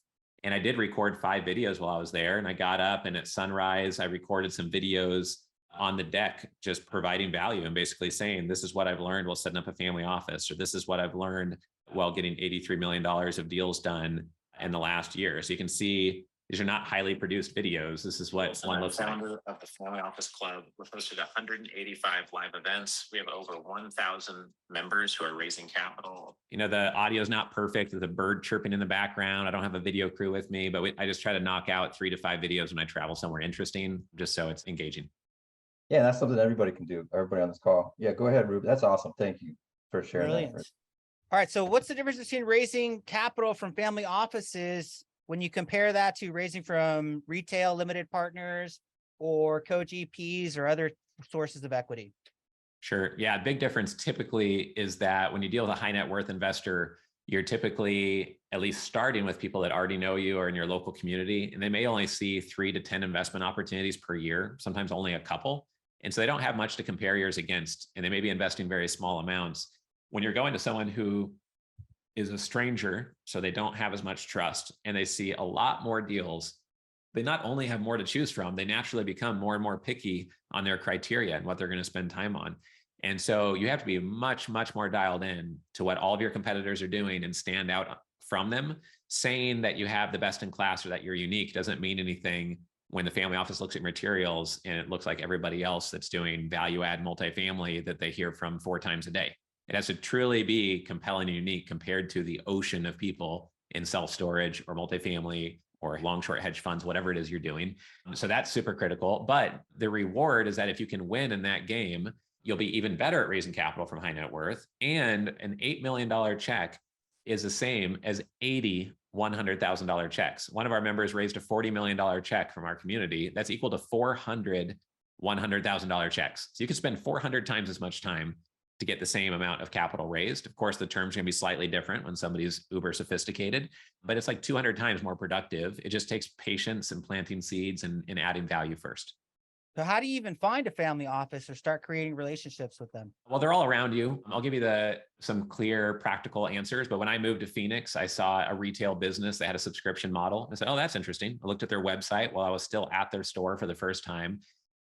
and I did record 5 videos while I was there. And I got up, and at sunrise, I recorded some videos on the deck, just providing value and basically saying, this is what I've learned while setting up a family office, or this is what I've learned while getting $83 million of deals done in the last year. So you can see these are not highly produced videos. This is what one looks like. Founder of the Family Office Club. We've hosted 185 live events. We have over 1,000 members who are raising capital. The audio is not perfect. There's a bird chirping in the background. I don't have a video crew with me, but I just try to knock out 3 to 5 videos when I travel somewhere interesting, just so it's engaging. Yeah, that's something everybody can do. Everybody on this call. Yeah, go ahead, Ruben. That's awesome. Thank you for sharing Brilliant. that. All right. So what's the difference between raising capital from family offices when you compare that to raising from retail limited partners or co-GPs or other sources of equity? Sure. Yeah. Big difference typically is that when you deal with a high net worth investor, you're typically at least starting with people that already know you or in your local community, and they may only see 3 to 10 investment opportunities per year, sometimes only a couple. And so they don't have much to compare yours against, and they may be investing very small amounts. When you're going to someone who is a stranger, so they don't have as much trust, and they see a lot more deals, they not only have more to choose from, they naturally become more and more picky on their criteria and what they're going to spend time on. And so you have to be much, much more dialed in to what all of your competitors are doing and stand out from them. Saying that you have the best in class or that you're unique doesn't mean anything when the family office looks at materials and it looks like everybody else that's doing value add multifamily that they hear from 4 times a day. It has to truly be compelling and unique compared to the ocean of people in self-storage or multifamily or long short hedge funds, whatever it is you're doing. So that's super critical. But the reward is that if you can win in that game, you'll be even better at raising capital from high net worth. And an $8 million check is the same as 80 $100,000 checks. One of our members raised a $40 million check from our community. That's equal to 400 $100,000 checks. So you can spend 400 times as much time to get the same amount of capital raised. Of course, the terms are going to be slightly different when somebody's uber sophisticated, but it's like 200 times more productive. It just takes patience and planting seeds and adding value first. So how do you even find a family office or start creating relationships with them? Well, they're all around you. I'll give you some clear, practical answers. But when I moved to Phoenix, I saw a retail business that had a subscription model. I said, oh, that's interesting. I looked at their website while I was still at their store for the first time,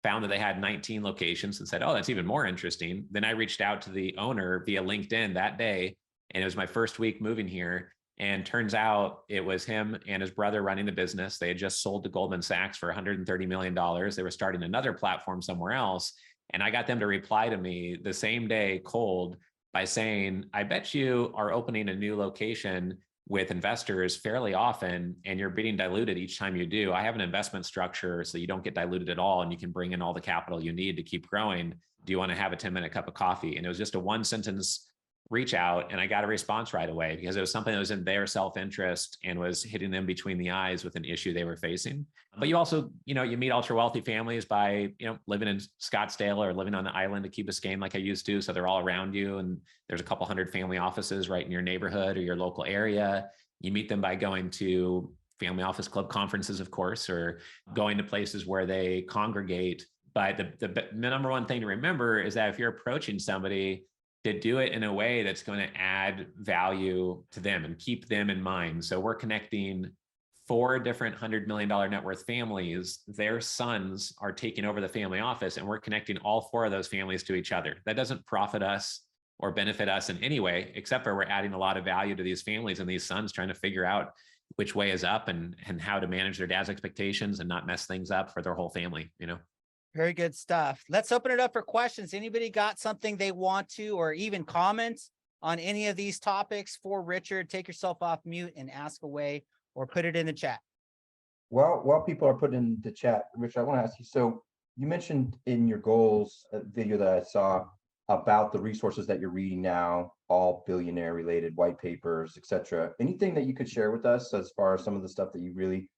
found that they had 19 locations and said, oh, that's even more interesting. Then I reached out to the owner via LinkedIn that day. And it was my first week moving here. And turns out it was him and his brother running the business. They had just sold to Goldman Sachs for $130 million. They were starting another platform somewhere else. And I got them to reply to me the same day cold by saying, I bet you are opening a new location with investors fairly often, and you're being diluted each time you do. I have an investment structure so you don't get diluted at all, and you can bring in all the capital you need to keep growing. Do you want to have a 10-minute cup of coffee? And it was just a 1-sentence reach out, and I got a response right away because it was something that was in their self-interest and was hitting them between the eyes with an issue they were facing. But you also, you meet ultra wealthy families by, living in Scottsdale or living on the island of Key Biscayne like I used to. So they're all around you, and there's a couple hundred family offices right in your neighborhood or your local area. You meet them by going to family office club conferences, of course, or going to places where they congregate. But the number one thing to remember is that if you're approaching somebody, to do it in a way that's going to add value to them and keep them in mind. So we're connecting 4 different $100 million net worth families. Their sons are taking over the family office, and we're connecting all 4 of those families to each other. That doesn't profit us or benefit us in any way, except for we're adding a lot of value to these families and these sons trying to figure out which way is up and how to manage their dad's expectations and not mess things up for their whole family, Very good stuff. Let's open it up for questions. Anybody got something they want to, or even comments on any of these topics for Richard? Take yourself off mute and ask away, or put it in the chat. Well, while people are putting in the chat, Richard, I want to ask you, so you mentioned in your goals video that I saw about the resources that you're reading now, all billionaire related white papers, etc. Anything that you could share with us as far as some of the stuff that you really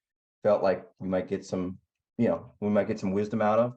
felt like we might get some, we might get some wisdom out of?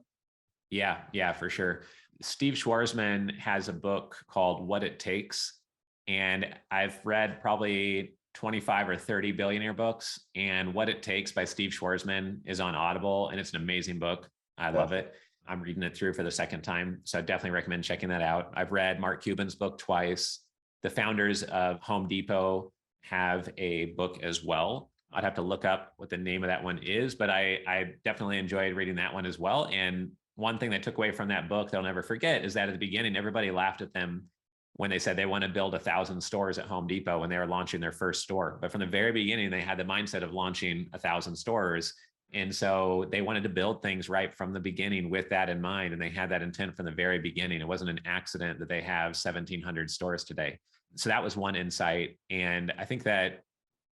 Yeah, for sure. Steve Schwarzman has a book called What It Takes. And I've read probably 25 or 30 billionaire books. And What It Takes by Steve Schwarzman is on Audible. And it's an amazing book. I love it. I'm reading it through for the second time. So I definitely recommend checking that out. I've read Mark Cuban's book twice. The founders of Home Depot have a book as well. I'd have to look up what the name of that one is, but I definitely enjoyed reading that one as well. And one thing that took away from that book that I'll never forget is that at the beginning, everybody laughed at them when they said they want to build 1,000 stores at Home Depot when they were launching their first store. But from the very beginning, they had the mindset of launching 1,000 stores. And so they wanted to build things right from the beginning with that in mind. And they had that intent from the very beginning. It wasn't an accident that they have 1,700 stores today. So that was one insight. And I think that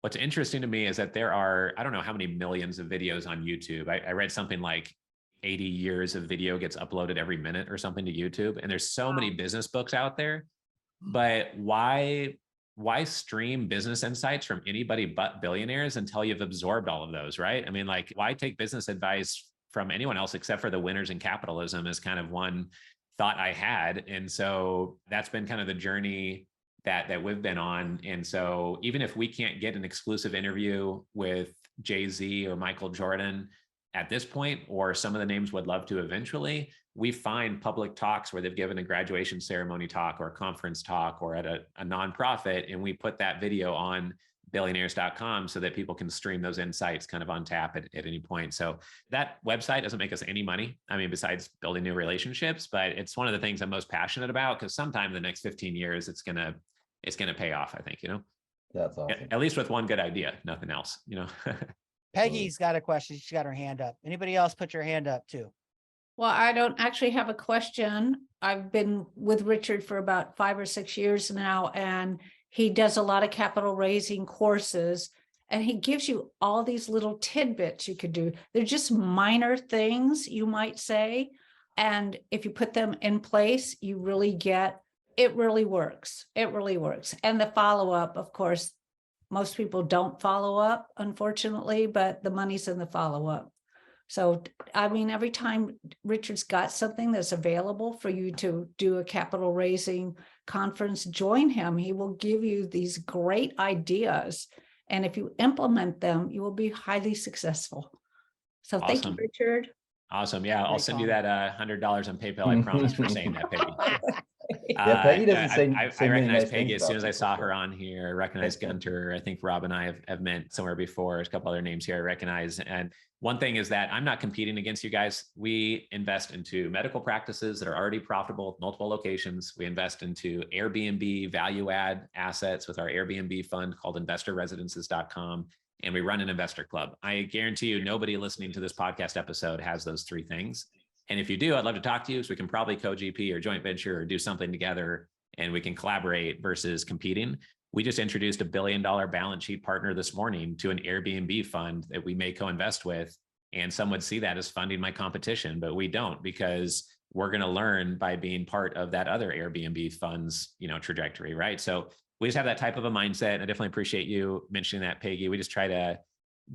what's interesting to me is that there are, I don't know how many millions of videos on YouTube. I read something like 80 years of video gets uploaded every minute or something to YouTube. And there's so many business books out there, but why stream business insights from anybody but billionaires until you've absorbed all of those, right? I mean, like, why take business advice from anyone else except for the winners in capitalism is kind of one thought I had. And so that's been kind of the journey that we've been on. And so even if we can't get an exclusive interview with Jay-Z or Michael Jordan at this point, or some of the names would love to eventually, we find public talks where they've given a graduation ceremony talk or a conference talk or at a nonprofit, and we put that video on billionaires.com so that people can stream those insights kind of on tap at any point. So that website doesn't make us any money. I mean, besides building new relationships, but it's one of the things I'm most passionate about because sometime in the next 15 years, it's going to pay off, I think, That's awesome. At least with one good idea, nothing else, Peggy's got a question. She's got her hand up. Anybody else put your hand up too? Well, I don't actually have a question. I've been with Richard for about 5 or 6 years now, and he does a lot of capital raising courses, and he gives you all these little tidbits you could do. They're just minor things, you might say. And if you put them in place, you really get, it really works. It really works. And the follow-up, of course, most people don't follow up, unfortunately, but the money's in the follow-up. So, I mean, every time Richard's got something that's available for you to do a capital raising conference, join him. He will give you these great ideas. And if you implement them, you will be highly successful. So Thank you, Richard. Awesome. Yeah, I'll send you that $100 on PayPal. I promise for saying that, Peggy. Yeah, Peggy doesn't say. I recognize Peggy as soon as I saw her on here. I recognize Gunter. I think Rob and I have met somewhere before. There's a couple other names here I recognize. And one thing is that I'm not competing against you guys. We invest into medical practices that are already profitable with multiple locations. We invest into Airbnb value add assets with our Airbnb fund called investorresidences.com. And we run an investor club. I guarantee you nobody listening to this podcast episode has those three things. And if you do, I'd love to talk to you so we can probably co-GP or joint venture or do something together and we can collaborate versus competing. We just introduced $1 billion balance sheet partner this morning to an Airbnb fund that we may co-invest with. And some would see that as funding my competition, but we don't because we're going to learn by being part of that other Airbnb fund's, trajectory, right? So we just have that type of a mindset. I definitely appreciate you mentioning that, Peggy. We just try to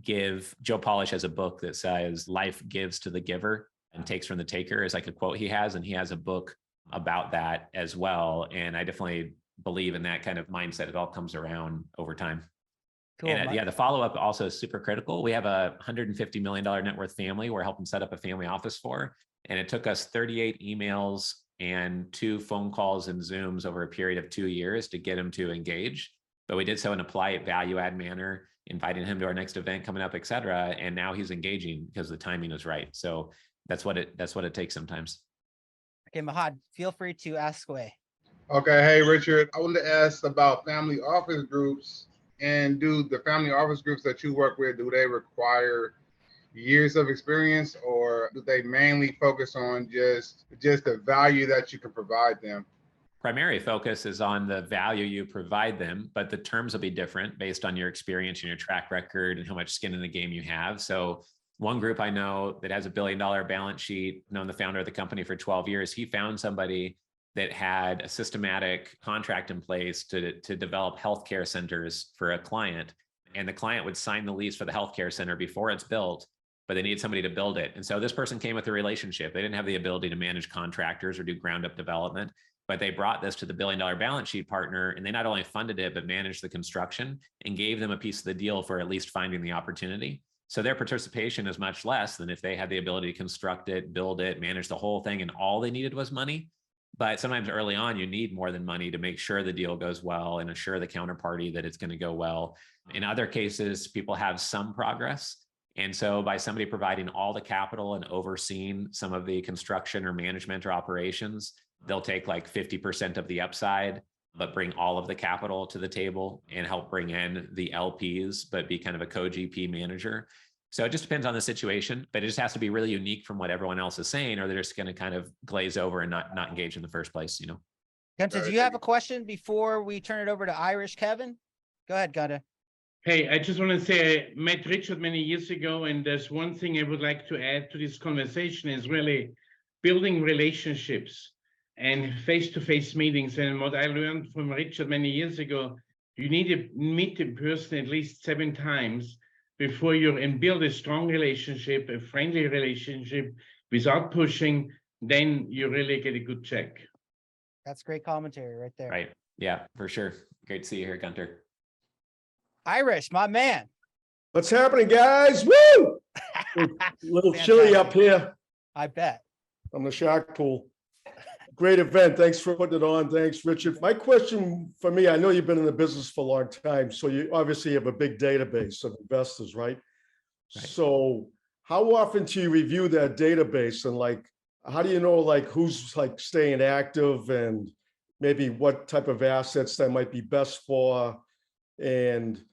give, Joe Polish has a book that says life gives to the giver and takes from the taker is like a quote he has. And he has a book about that as well. And I definitely believe in that kind of mindset. It all comes around over time. Cool. And the follow-up also is super critical. We have a $150 million net worth family we're helping set up a family office for. And it took us 38 emails and 2 phone calls and Zooms over a period of 2 years to get him to engage. But we did so in a polite value add manner, inviting him to our next event coming up, et cetera. And now he's engaging because the timing was right. So that's what it takes sometimes. Okay, Mahad, feel free to ask away. Okay, hey Richard, I wanted to ask about family office groups. And do the family office groups that you work with, do they require years of experience, or do they mainly focus on just the value that you can provide them? Primary focus is on the value you provide them, but the terms will be different based on your experience and your track record and how much skin in the game you have. So one group I know that has $1 billion balance sheet, known the founder of the company for 12 years, he found somebody that had a systematic contract in place to develop healthcare centers for a client. and the client would sign the lease for the healthcare center before it's built, but they need somebody to build it. And so this person came with a relationship. They didn't have the ability to manage contractors or do ground up development, but they brought this to the $1 billion balance sheet partner, and they not only funded it, but managed the construction and gave them a piece of the deal for at least finding the opportunity. So their participation is much less than if they had the ability to construct it, build it, manage the whole thing, and all they needed was money. But sometimes early on, you need more than money to make sure the deal goes well and assure the counterparty that it's going to go well. In other cases, people have some progress. And so by somebody providing all the capital and overseeing some of the construction or management or operations, they'll take like 50% of the upside, but bring all of the capital to the table and help bring in the LPs, but be kind of a co-GP manager. So it just depends on the situation, but it just has to be really unique from what everyone else is saying, or they're just going to kind of glaze over and not engage in the first place, you know? Gunter, do you have a question before we turn it over to Irish Kevin? Go ahead, Gunter. Hey, I just want to say I met Richard many years ago, and there's one thing I would like to add to this conversation is really building relationships and face-to-face meetings. And what I learned from Richard many years ago, you need to meet in person at least 7 times before you and build a strong relationship, a friendly relationship without pushing, then you really get a good check. That's great commentary right there. Right. Yeah, for sure. Great to see you here, Gunter. Irish, my man. What's happening, guys? Woo! A little chilly up here I bet. on the shark pool. Great event. Thanks for putting it on. Thanks, Richard. My question for me, I know you've been in the business for a long time, so you obviously have a big database of investors, right? Right. So how often do you review that database, and like, how do you know like who's like staying active and maybe what type of assets that might be best for? And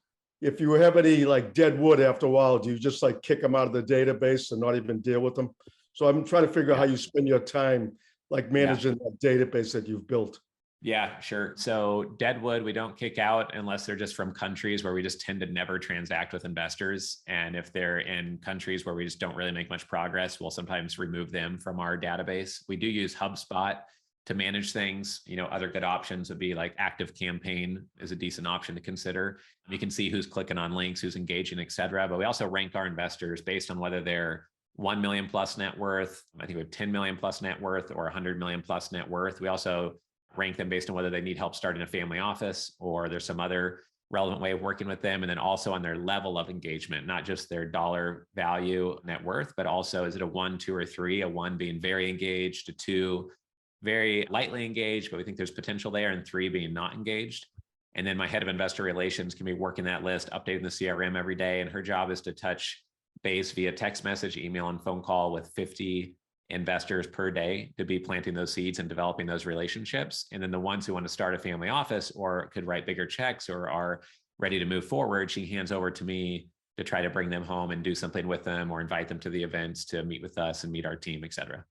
if you have any like dead wood after a while, do you just like kick them out of the database and not even deal with them? So I'm trying to figure out how you spend your time like managing that database that you've built. Yeah, sure. So Deadwood, we don't kick out unless they're just from countries where we just tend to never transact with investors. And if they're in countries where we just don't really make much progress, we'll sometimes remove them from our database. We do use HubSpot to manage things. You know, other good options would be like Active Campaign is a decent option to consider. You can see who's clicking on links, who's engaging, et cetera. But we also rank our investors based on whether they're 1 million plus net worth. I think we have 10 million plus net worth or 100 million plus net worth. We also rank them based on whether they need help starting a family office or there's some other relevant way of working with them. And then also on their level of engagement, not just their dollar value net worth, but also is it a 1, 2, or 3, a 1 being very engaged, a 2 very lightly engaged, but we think there's potential there, and 3 being not engaged. And then my head of investor relations can be working that list, updating the CRM every day. And her job is to touch base via text message, email, and phone call with 50 investors per day to be planting those seeds and developing those relationships. And then the ones who want to start a family office or could write bigger checks or are ready to move forward, she hands over to me to try to bring them home and do something with them or invite them to the events to meet with us and meet our team, et cetera.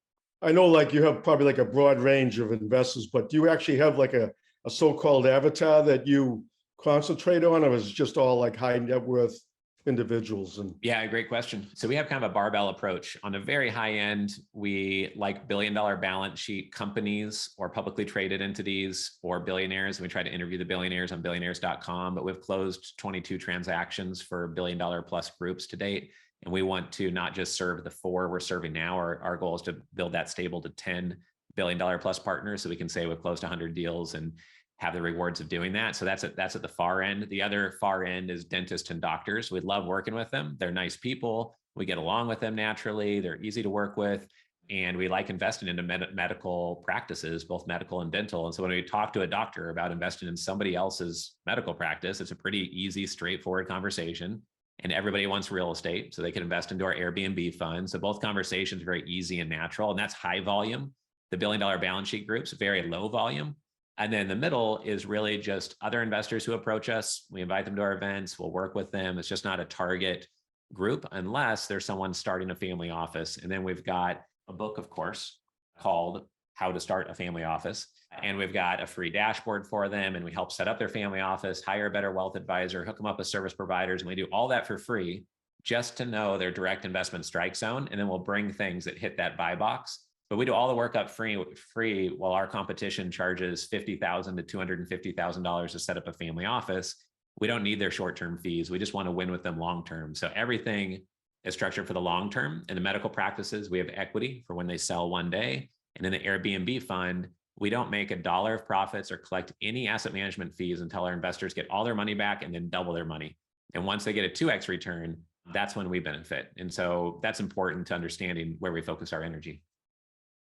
I know like you have probably like a broad range of investors, but do you actually have like a so-called avatar that you concentrate on, or is it just all like high net worth individuals? And yeah, great question. So we have kind of a barbell approach. On a very high end, we like $1 billion balance sheet companies or publicly traded entities or billionaires. And we try to interview the billionaires on billionaires.com, but we've closed 22 transactions for $1 billion plus groups to date. And we want to not just serve the 4 we're serving now. Our goal is to build that stable to $10 billion plus partners. So we can say we've closed 100 deals and have the rewards of doing that. So that's at the far end. The other far end is dentists and doctors. We love working with them. They're nice people. We get along with them naturally. They're easy to work with. And we like investing into medical practices, both medical and dental. And so when we talk to a doctor about investing in somebody else's medical practice, it's a pretty easy, straightforward conversation. And everybody wants real estate, so they can invest into our Airbnb fund. So both conversations are very easy and natural. And that's high volume. The $1 billion balance sheet group's very low volume. And then the middle is really just other investors who approach us. We invite them to our events. We'll work with them. It's just not a target group unless there's someone starting a family office. And then we've got a book, of course, called How to Start a Family Office. And we've got a free dashboard for them. And we help set up their family office, hire a better wealth advisor, hook them up with service providers. And we do all that for free just to know their direct investment strike zone. And then we'll bring things that hit that buy box. But we do all the work up free while our competition charges $50,000 to $250,000 to set up a family office. We don't need their short-term fees. We just want to win with them long-term. So everything is structured for the long term. In the medical practices, we have equity for when they sell one day. And in the Airbnb fund, we don't make $1 of profits or collect any asset management fees until our investors get all their money back and then double their money. And once they get a 2x return, that's when we benefit. And so that's important to understanding where we focus our energy.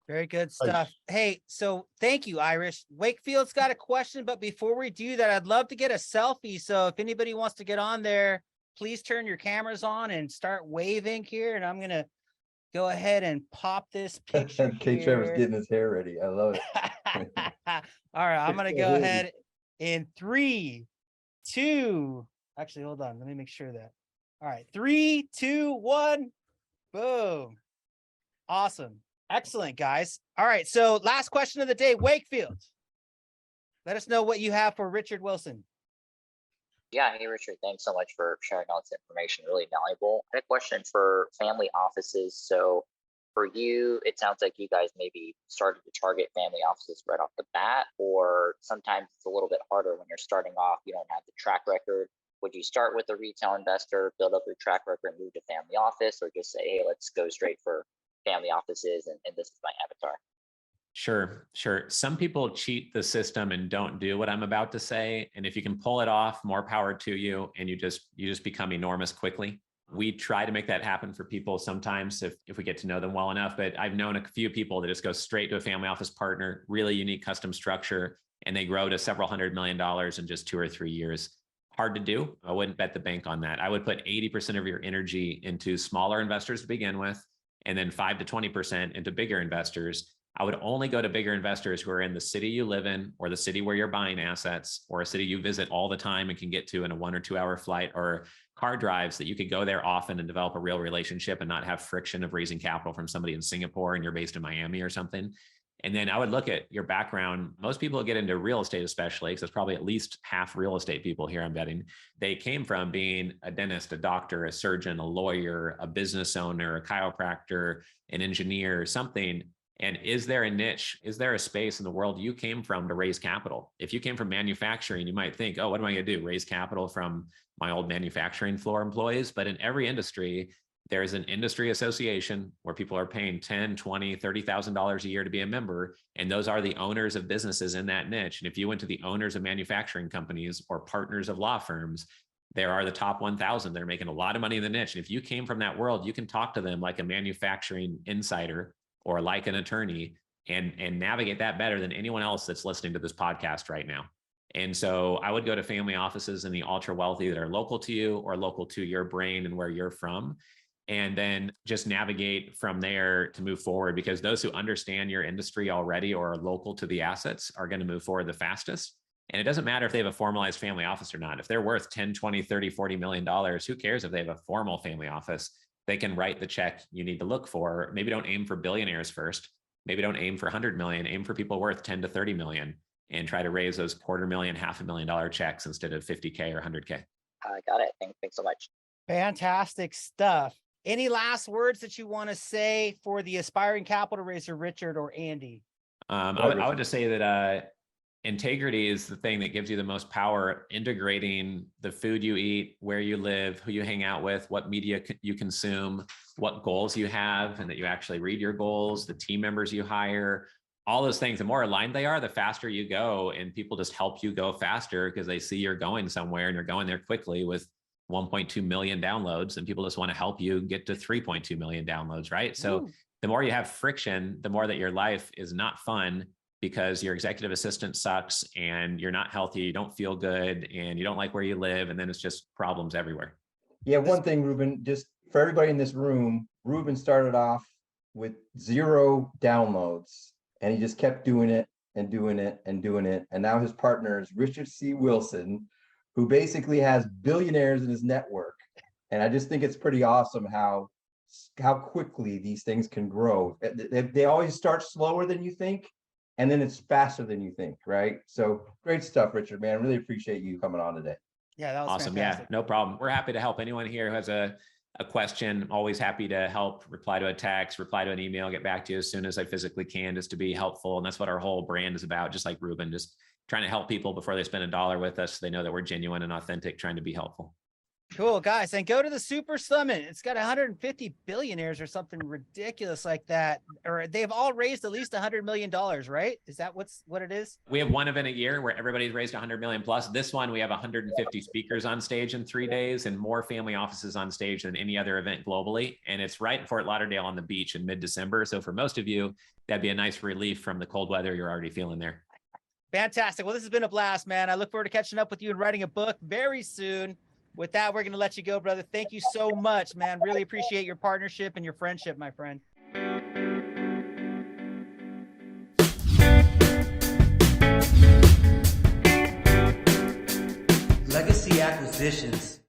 Very good stuff. Hey, so thank you, Irish. Wakefield's got a question, but before we do that, I'd love to get a selfie. So if anybody wants to get on there, please turn your cameras on and start waving here. And I'm going to go ahead and pop this picture K. Trevor's getting his hair ready. I love it. All right, I'm going to go ahead in 3, 2, actually, hold on. Let me make sure that. All right, 3, 2, 1, boom. Awesome. Excellent, guys. All right, so last question of the day, Wakefield. Let us know what you have for Richard Wilson. Yeah, hey Richard, thanks so much for sharing all this information, really valuable. I had a question for family offices. So for you, it sounds like you guys maybe started to target family offices right off the bat, or sometimes it's a little bit harder when you're starting off, you don't have the track record. Would you start with a retail investor, build up your track record and move to family office, or just say, hey, let's go straight for family offices and this is my avatar? Sure. Some people cheat the system and don't do what I'm about to say. And if you can pull it off, more power to you. And you just become enormous quickly. We try to make that happen for people sometimes if we get to know them well enough. But I've known a few people that just go straight to a family office partner, really unique custom structure, and they grow to several $100 million in just 2 or 3 years. Hard to do. I wouldn't bet the bank on that. I would put 80% of your energy into smaller investors to begin with, and then 5 to 20% into bigger investors. I would only go to bigger investors who are in the city you live in, or the city where you're buying assets, or a city you visit all the time and can get to in a 1 or 2 hour flight, or car drives that you could go there often and develop a real relationship and not have friction of raising capital from somebody in Singapore and you're based in Miami or something. And then I would look at your background. Most people get into real estate, especially, because there's probably at least half real estate people here, I'm betting. They came from being a dentist, a doctor, a surgeon, a lawyer, a business owner, a chiropractor, an engineer, something. And is there a niche? Is there a space in the world you came from to raise capital? If you came from manufacturing, you might think, oh, what am I going to do? Raise capital from my old manufacturing floor employees? But in every industry, there's an industry association where people are paying $10,000, $20,000, $30,000 a year to be a member. And those are the owners of businesses in that niche. And if you went to the owners of manufacturing companies or partners of law firms, there are the top 1,000 that are making a lot of money in the niche. And if you came from that world, you can talk to them like a manufacturing insider or like an attorney and navigate that better than anyone else that's listening to this podcast right now. And so I would go to family offices in the ultra wealthy that are local to you or local to your brain and where you're from, and then just navigate from there to move forward, because those who understand your industry already or are local to the assets are going to move forward the fastest. And it doesn't matter if they have a formalized family office or not. If they're worth 10, 20, 30, $40 million, who cares if they have a formal family office? They can write the check you need to look for. Maybe don't aim for billionaires first. Maybe don't aim for 100 million, aim for people worth 10 to 30 million and try to raise those $250,000, $500,000 checks instead of 50K or 100K. I got it. Thanks so much. Fantastic stuff. Any last words that you want to say for the aspiring capital raiser, Richard or Andy? I would just say that integrity is the thing that gives you the most power, integrating the food you eat, where you live, who you hang out with, what media you consume, what goals you have, and that you actually read your goals, the team members you hire, all those things. The more aligned they are, the faster you go, and people just help you go faster because they see you're going somewhere and you're going there quickly with 1.2 million downloads, and people just want to help you get to 3.2 million downloads, right? So the more you have friction, the more that your life is not fun, because your executive assistant sucks and you're not healthy, you don't feel good, and you don't like where you live. And then it's just problems everywhere. Yeah, one thing, Ruben, just for everybody in this room, Ruben started off with 0 downloads and he just kept doing it and doing it and doing it. And now his partner is Richard C. Wilson, who basically has billionaires in his network. And I just think it's pretty awesome how quickly these things can grow. They always start slower than you think, and then it's faster than you think, right? So great stuff, Richard, man. Really appreciate you coming on today. Yeah, that was awesome. fantastic. Yeah, no problem. We're happy to help anyone here who has a a question, I'm always happy to help, reply to a text, reply to an email, get back to you as soon as I physically can, just to be helpful. And that's what our whole brand is about. Just like Ruben, just trying to help people before they spend $1 with us. So they know that we're genuine and authentic, trying to be helpful. Cool, guys. And go to the Super Summit. It's got 150 billionaires or something ridiculous like that. Or they've all raised at least $100 million, right? Is that what it is? We have one event a year where everybody's raised 100 million plus. This one, we have 150 speakers on stage in 3 days and more family offices on stage than any other event globally. And it's right in Fort Lauderdale on the beach in mid-December. So for most of you, that'd be a nice relief from the cold weather you're already feeling there. Fantastic. Well, this has been a blast, man. I look forward to catching up with you and writing a book very soon. With that, we're going to let you go, brother. Thank you so much, man. Really appreciate your partnership and your friendship, my friend. Legacy Acquisitions